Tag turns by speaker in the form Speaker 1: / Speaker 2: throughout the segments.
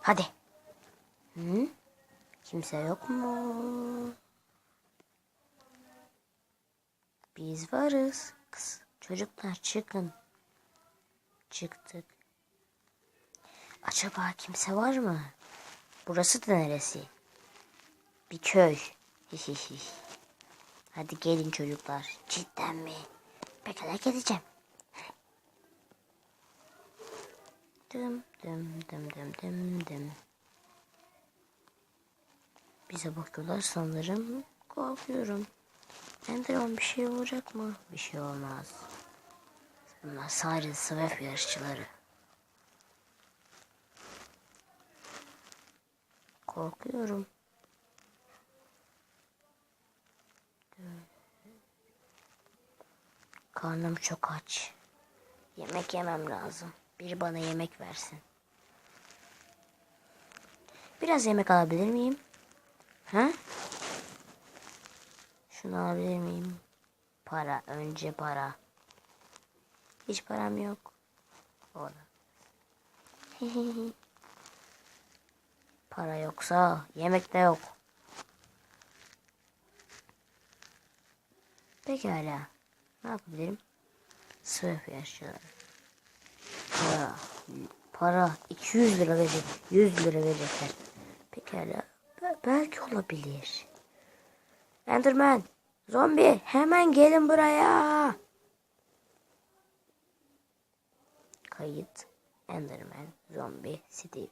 Speaker 1: Hadi. Hı? Kimse yok mu? Biz varız. Kız, çocuklar çıkın. Çıktık. Acaba kimse var mı? Burası da neresi? Bir köy. Hihihi. Hadi gelin çocuklar. Cidden mi? Pekala geleceğim. Dım dım dım dım dım dım. Bize bakıyorlar sanırım. Korkuyorum. Enderman bir şey olacak mı? Bir şey olmaz. Bunlar sadece savaş yarışçıları. Korkuyorum. Karnım çok aç. Yemek yemem lazım. Biri bana yemek versin. Biraz yemek alabilir miyim? Ha? Şunu alabilir miyim? Para. Önce para. Hiç param yok. Orada. Para yoksa yemek de yok. Pekala. Ne yapabilirim? Sırf yaşlılar. Para 200 lira verecek. 100 lira verecekler. Pekala. Belki olabilir. Enderman. Zombi. Hemen gelin buraya. Kayıt. Enderman. Zombi. Steve.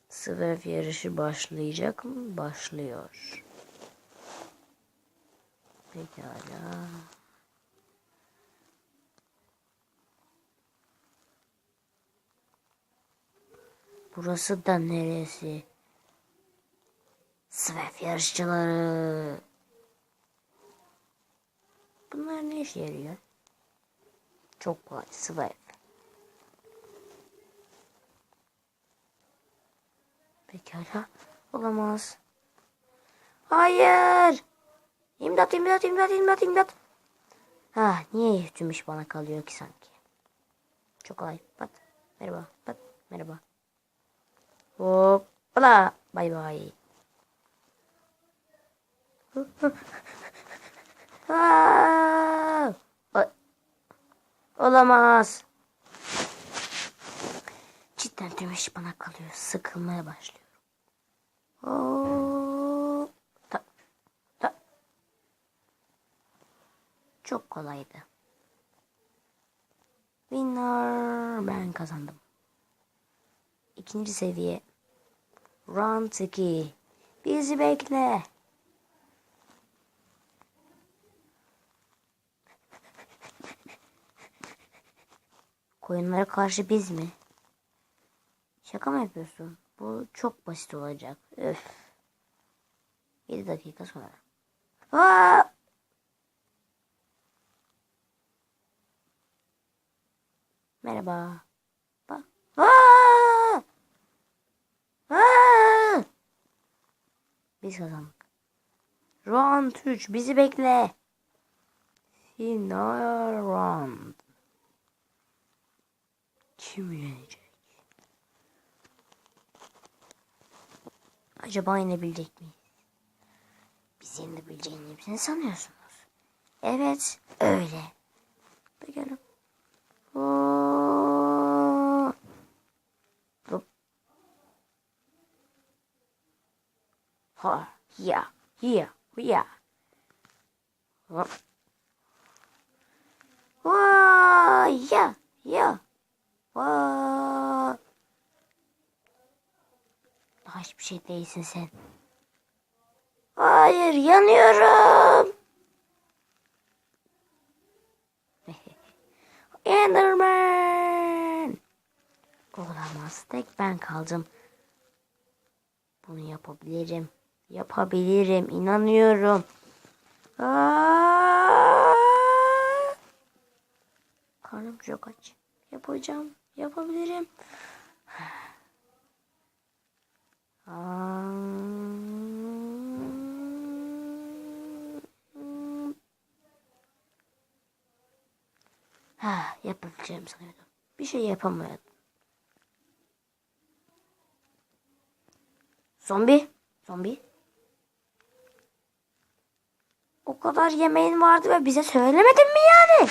Speaker 1: Swerve yarışı başlayacak mı? Başlıyor. Pekala. Burası da neresi? Swerve yarışçıları. Bunlar ne işe yarıyor? Çok kolay. Swerve. Pekala. Olamaz. Hayır. İmdat, imdat, imdat, imdat, imdat. Ha, niye tüm iş bana kalıyor ki sanki? Çok kolay. Pat. Merhaba. Pat. Merhaba. Hoppala. Bay bay. Olamaz. Cidden tüm iş bana kalıyor. Sıkılmaya başlıyorum. Çok kolaydı. Winner. Ben kazandım. İkinci seviye. Round 2. Bizi bekle. Koyunlara karşı biz mi? Şaka mı yapıyorsun? Bu çok basit olacak. Öf. 7 dakika sonra. Aa! Merhaba. Bak. Aa! Aa! Biz kazandık. Round 3. Bizi bekle. Final round. Kim yenecek? Acaba yenebilecek miyiz? Biz yenebileceğini mi sanıyorsunuz? Evet, öyle. Bakalım. Hop. Ha, ya, ya, ya. Hop. Ya, ya. Daha hiçbir şey değilsin sen. Hayır, yanıyorum. Enderman. Olamaz. Tek ben kaldım. Bunu yapabilirim. Yapabilirim. İnanıyorum. Karnım çok aç. Yapacağım. Yapabilirim. Yapabileceğim sanıyordum. Bir şey yapamıyordum. Zombi. Zombi. O kadar yemeğin vardı ve bize söylemedin mi yani?